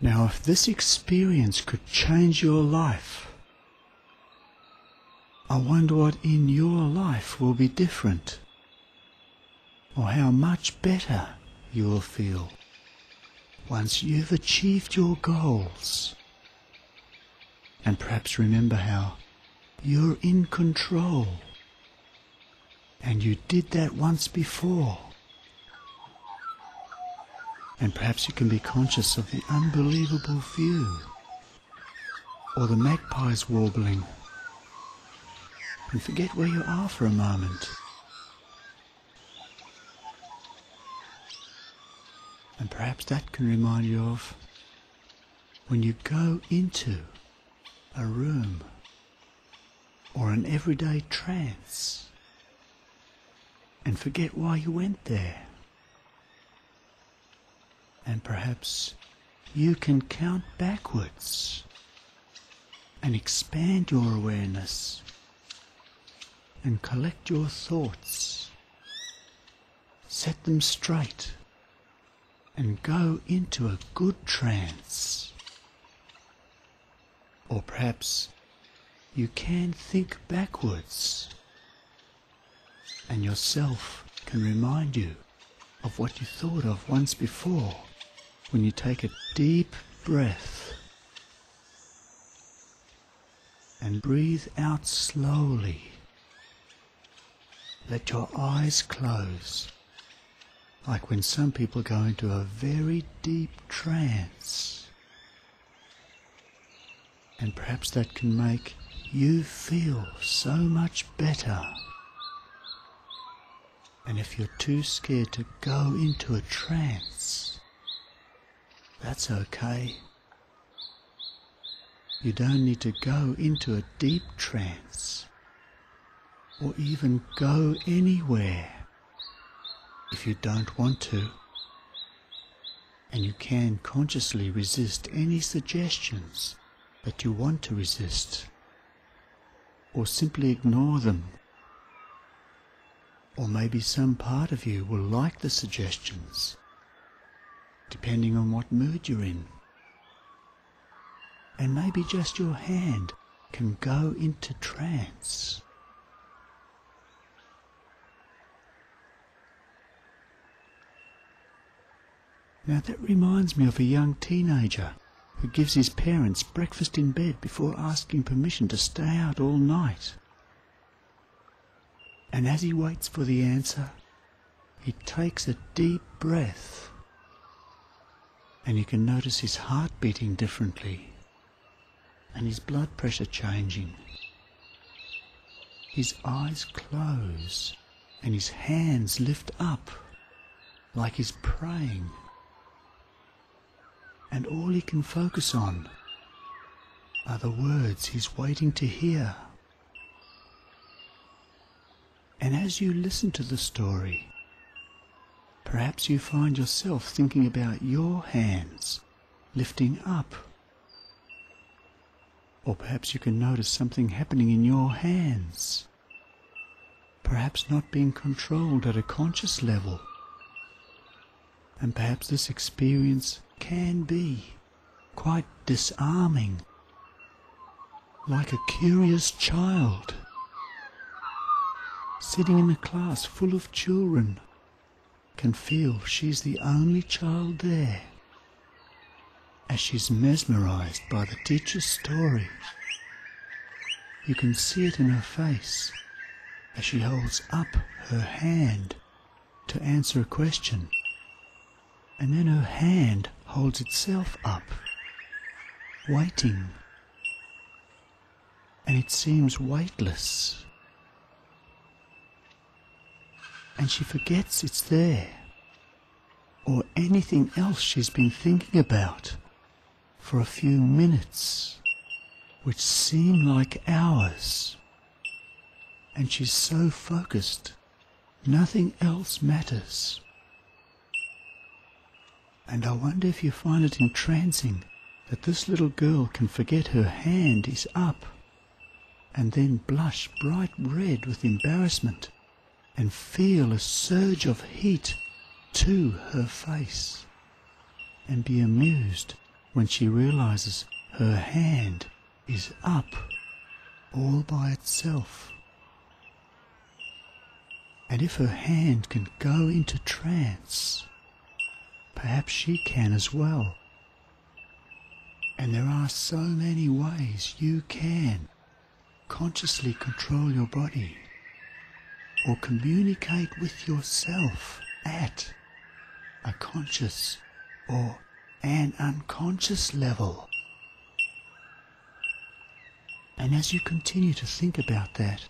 Now, if this experience could change your life, I wonder what in your life will be different, or how much better you will feel once you've achieved your goals. And perhaps remember how you're in control, and you did that once before. And perhaps you can be conscious of the unbelievable view, or the magpies warbling, and forget where you are for a moment. And perhaps that can remind you of when you go into a room or an everyday trance and forget why you went there. And perhaps you can count backwards and expand your awareness and collect your thoughts, set them straight, and go into a good trance. Or perhaps you can think backwards, and yourself can remind you of what you thought of once before when you take a deep breath and breathe out slowly. Let your eyes close, like when some people go into a very deep trance. And perhaps that can make you feel so much better. And if you're too scared to go into a trance, that's okay. You don't need to go into a deep trance, or even go anywhere if you don't want to. And you can consciously resist any suggestions that you want to resist, or simply ignore them. Or maybe some part of you will like the suggestions, depending on what mood you're in. And maybe just your hand can go into trance. Now that reminds me of a young teenager who gives his parents breakfast in bed before asking permission to stay out all night. And as he waits for the answer, he takes a deep breath, and you can notice his heart beating differently and his blood pressure changing. His eyes close and his hands lift up like he's praying. And all he can focus on are the words he's waiting to hear. And as you listen to the story, perhaps you find yourself thinking about your hands lifting up. Or perhaps you can notice something happening in your hands, perhaps not being controlled at a conscious level. And perhaps this experience can be quite disarming, like a curious child sitting in a class full of children can feel she's the only child there, as she's mesmerized by the teacher's story. You can see it in her face as she holds up her hand to answer a question, and then her hand holds itself up, waiting, and it seems weightless. And she forgets it's there, or anything else she's been thinking about for a few minutes, which seem like hours. And she's so focused, nothing else matters. And I wonder if you find it entrancing that this little girl can forget her hand is up, and then blush bright red with embarrassment, and feel a surge of heat to her face, and be amused when she realizes her hand is up all by itself. And if her hand can go into trance, perhaps she can as well. And there are so many ways you can consciously control your body or communicate with yourself at a conscious or an unconscious level. And as you continue to think about that,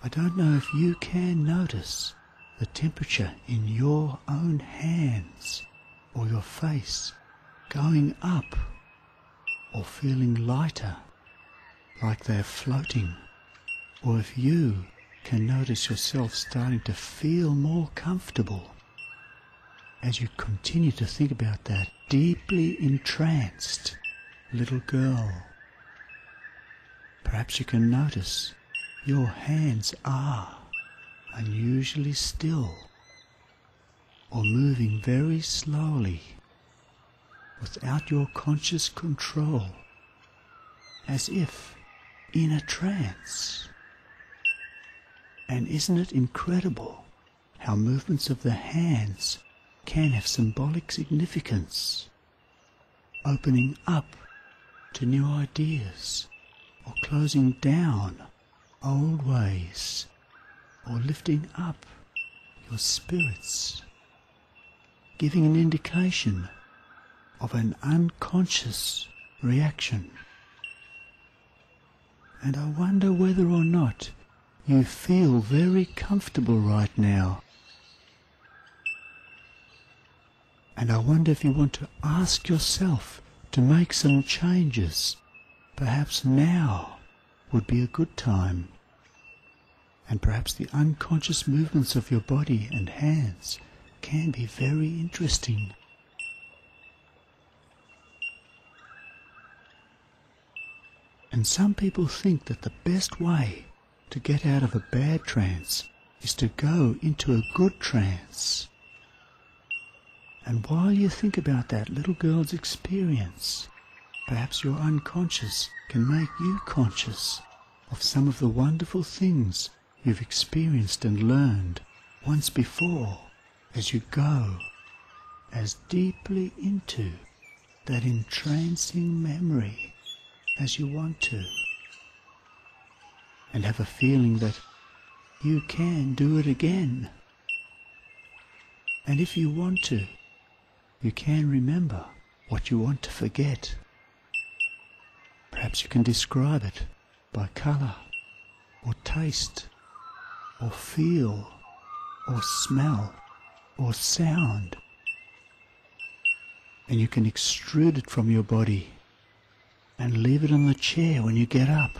I don't know if you can notice the temperature in your own hands or your face going up or feeling lighter, like they're floating, or if you can notice yourself starting to feel more comfortable as you continue to think about that deeply entranced little girl. Perhaps you can notice your hands are unusually still or moving very slowly without your conscious control, as if in a trance. And isn't it incredible how movements of the hands can have symbolic significance, opening up to new ideas or closing down old ways or lifting up your spirits, giving an indication of an unconscious reaction. And I wonder whether or not you feel very comfortable right now. And I wonder if you want to ask yourself to make some changes. Perhaps now would be a good time. And perhaps the unconscious movements of your body and hands can be very interesting. And some people think that the best way to get out of a bad trance is to go into a good trance. And while you think about that little girl's experience, perhaps your unconscious can make you conscious of some of the wonderful things you've experienced and learned once before as you go as deeply into that entrancing memory as you want to, and have a feeling that you can do it again. And if you want to, you can remember what you want to forget. Perhaps you can describe it by colour, or taste, or feel, or smell, or sound. And you can extrude it from your body and leave it on the chair when you get up.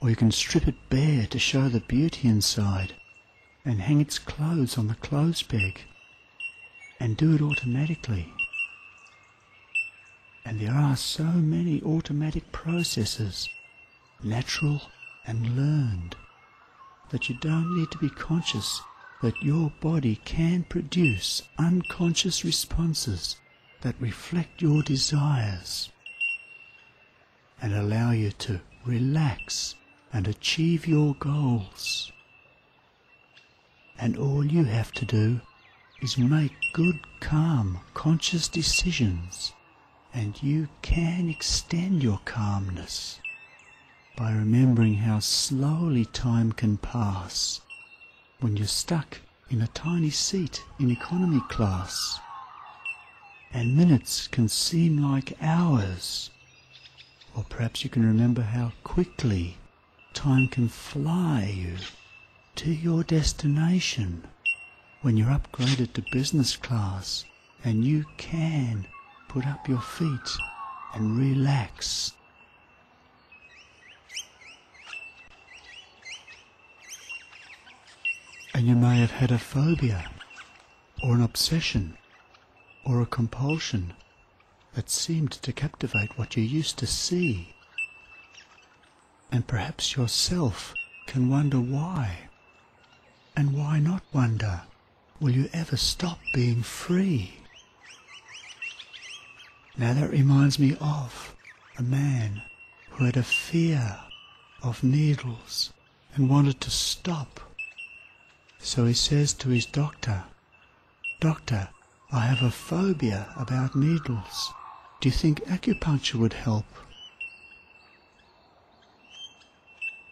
Or you can strip it bare to show the beauty inside and hang its clothes on the clothes peg and do it automatically. And there are so many automatic processes, natural and learned, that you don't need to be conscious that your body can produce unconscious responses that reflect your desires and allow you to relax and achieve your goals. And all you have to do is make good, calm, conscious decisions, and you can extend your calmness by remembering how slowly time can pass when you're stuck in a tiny seat in economy class, and minutes can seem like hours. Or perhaps you can remember how quickly time can fly you to your destination when you're upgraded to business class and you can put up your feet and relax. And you may have had a phobia or an obsession or a compulsion that seemed to captivate what you used to see. And perhaps yourself can wonder why. And why not wonder? Will you ever stop being free? Now that reminds me of a man who had a fear of needles and wanted to stop. So he says to his doctor, "Doctor, I have a phobia about needles. Do you think acupuncture would help?"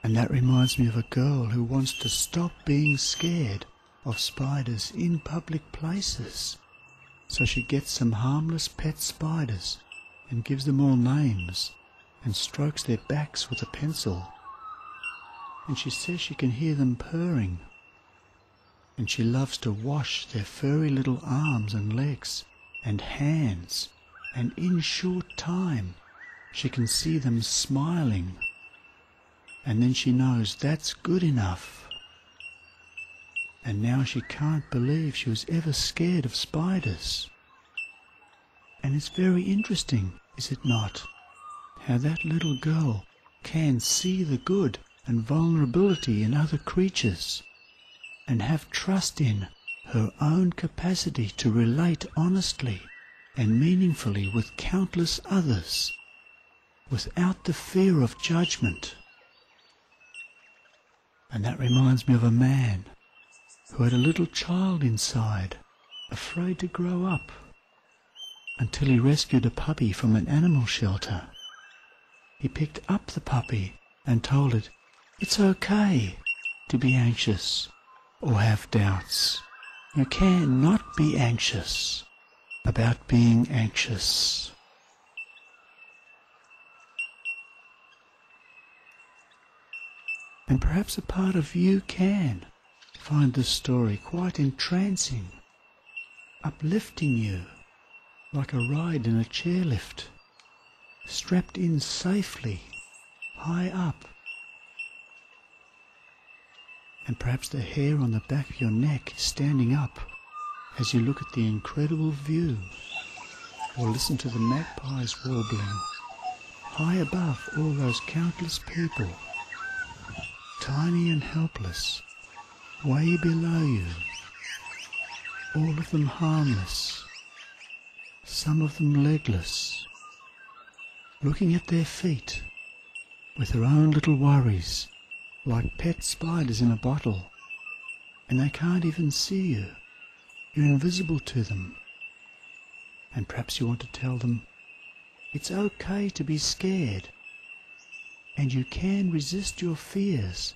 And that reminds me of a girl who wants to stop being scared of spiders in public places. So she gets some harmless pet spiders and gives them all names and strokes their backs with a pencil. And she says she can hear them purring. And she loves to wash their furry little arms and legs and hands, and in short time she can see them smiling. And then she knows that's good enough. And now she can't believe she was ever scared of spiders. And it's very interesting, is it not, how that little girl can see the good and vulnerability in other creatures, and have trust in her own capacity to relate honestly and meaningfully with countless others, without the fear of judgment. And that reminds me of a man who had a little child inside, afraid to grow up, until he rescued a puppy from an animal shelter. He picked up the puppy and told it, "It's okay to be anxious or have doubts. You can not be anxious about being anxious." And perhaps a part of you can find this story quite entrancing, uplifting you like a ride in a chairlift, strapped in safely, high up. And perhaps the hair on the back of your neck is standing up as you look at the incredible view, or listen to the magpies warbling, high above all those countless people, tiny and helpless, way below you, all of them harmless, some of them legless, looking at their feet with their own little worries, like pet spiders in a bottle, and they can't even see you. You're invisible to them. And perhaps you want to tell them, it's okay to be scared, and you can resist your fears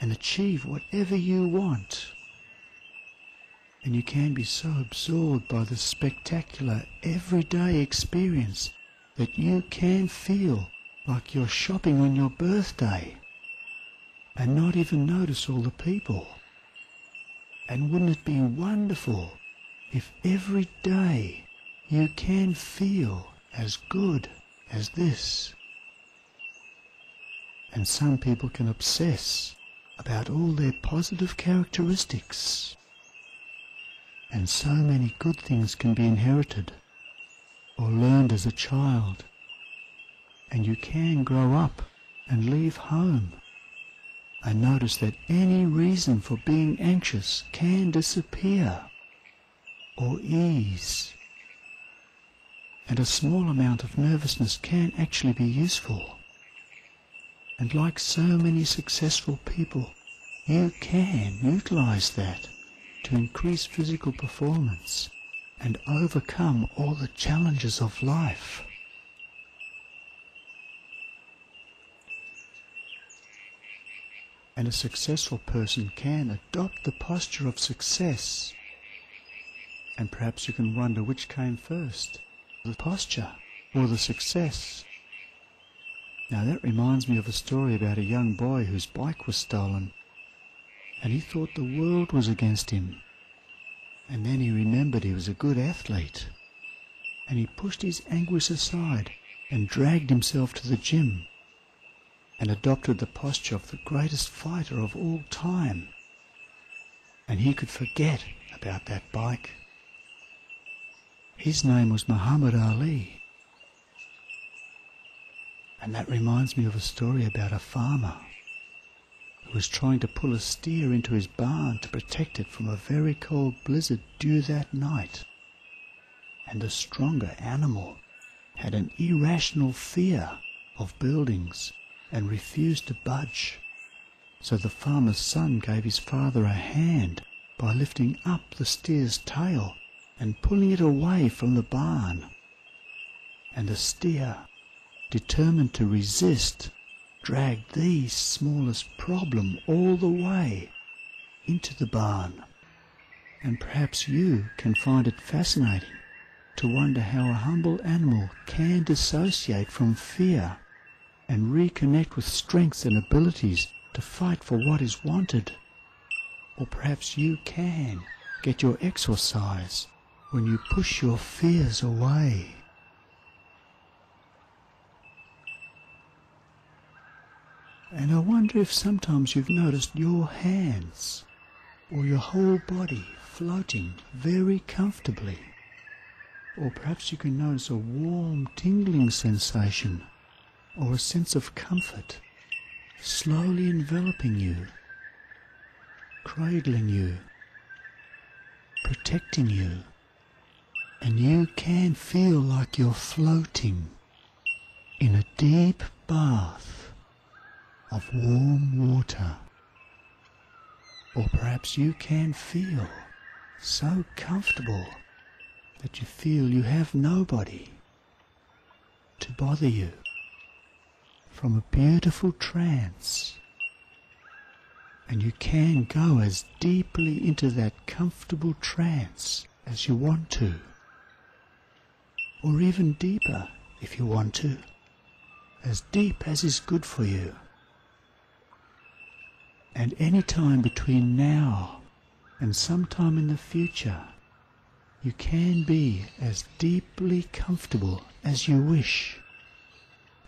and achieve whatever you want. And you can be so absorbed by the spectacular everyday experience that you can feel like you're shopping on your birthday and not even notice all the people. And wouldn't it be wonderful if every day you can feel as good as this? And some people can obsess about all their positive characteristics. And so many good things can be inherited or learned as a child. And you can grow up and leave home and notice that any reason for being anxious can disappear or ease. And a small amount of nervousness can actually be useful. And like so many successful people, you can utilize that to increase physical performance and overcome all the challenges of life. And a successful person can adopt the posture of success. And perhaps you can wonder which came first, the posture or the success. Now that reminds me of a story about a young boy whose bike was stolen, and he thought the world was against him. And then he remembered he was a good athlete, and he pushed his anguish aside and dragged himself to the gym and adopted the posture of the greatest fighter of all time. And he could forget about that bike. His name was Muhammad Ali. And that reminds me of a story about a farmer who was trying to pull a steer into his barn to protect it from a very cold blizzard due that night. And the stronger animal had an irrational fear of buildings and refused to budge. So the farmer's son gave his father a hand by lifting up the steer's tail and pulling it away from the barn. And the steer, determined to resist, dragged the smallest problem all the way into the barn. And perhaps you can find it fascinating to wonder how a humble animal can dissociate from fear and reconnect with strengths and abilities to fight for what is wanted. Or perhaps you can get your exercise when you push your fears away. And I wonder if sometimes you've noticed your hands or your whole body floating very comfortably. Or perhaps you can notice a warm, tingling sensation or a sense of comfort slowly enveloping you, cradling you, protecting you, and you can feel like you're floating in a deep bath of warm water. Or perhaps you can feel so comfortable that you feel you have nobody to bother you. From a beautiful trance, and you can go as deeply into that comfortable trance as you want to, or even deeper if you want to, as deep as is good for you. And any time between now and sometime in the future, you can be as deeply comfortable as you wish,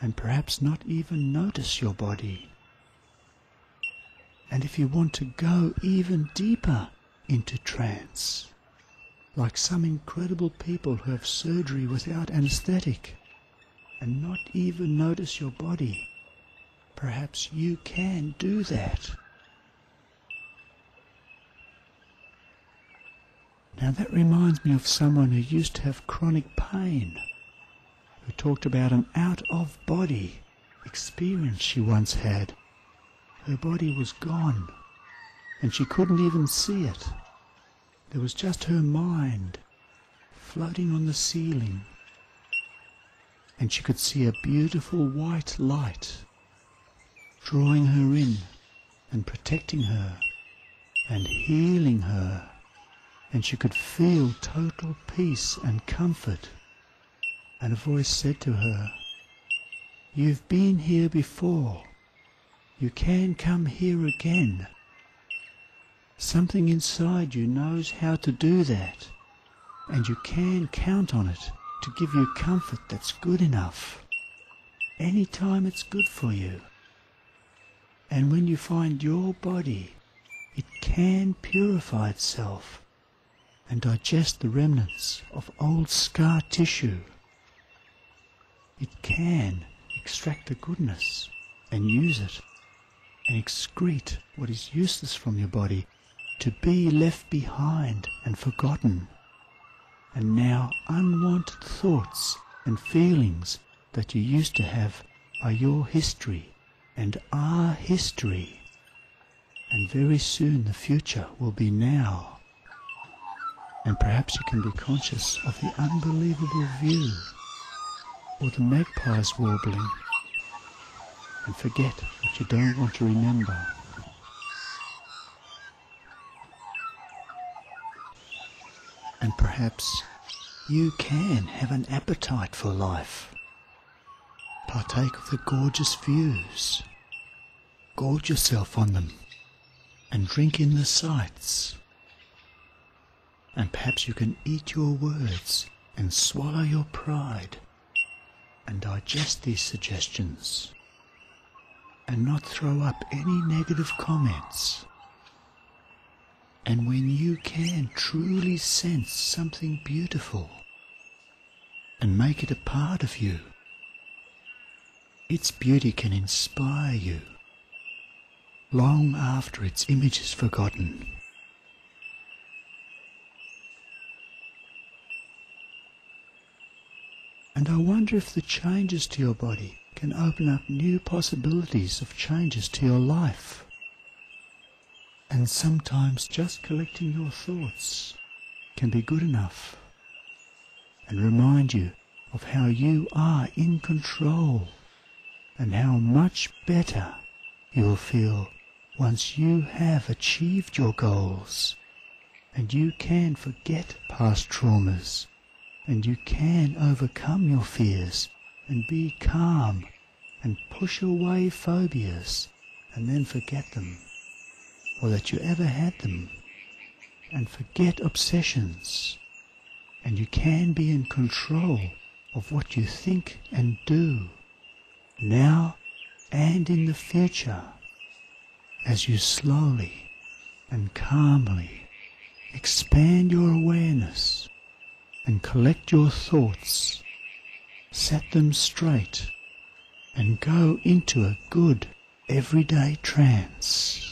and perhaps not even notice your body. And if you want to go even deeper into trance, like some incredible people who have surgery without anesthetic and not even notice your body, perhaps you can do that. Now that reminds me of someone who used to have chronic pain, who talked about an out-of-body experience she once had. Her body was gone, and she couldn't even see it. There was just her mind floating on the ceiling, and she could see a beautiful white light drawing her in and protecting her and healing her, and she could feel total peace and comfort. And a voice said to her, "You've been here before. You can come here again. Something inside you knows how to do that, and you can count on it to give you comfort that's good enough, anytime it's good for you. And when you find your body, it can purify itself and digest the remnants of old scar tissue. It can extract the goodness and use it and excrete what is useless from your body to be left behind and forgotten. And now unwanted thoughts and feelings that you used to have are your history and our history. And very soon the future will be now. And perhaps you can be conscious of the unbelievable view, or the magpies warbling, and forget what you don't want to remember. And perhaps you can have an appetite for life. Partake of the gorgeous views. Gorge yourself on them and drink in the sights. And perhaps you can eat your words and swallow your pride and digest these suggestions and not throw up any negative comments. And when you can truly sense something beautiful and make it a part of you, its beauty can inspire you long after its image is forgotten. And I wonder if the changes to your body can open up new possibilities of changes to your life. And sometimes just collecting your thoughts can be good enough and remind you of how you are in control and how much better you'll feel once you have achieved your goals and you can forget past traumas and you can overcome your fears and be calm and push away phobias and then forget them, or that you ever had them, and forget obsessions, and you can be in control of what you think and do, now and in the future, as you slowly and calmly expand your awareness and collect your thoughts, set them straight, and go into a good everyday trance.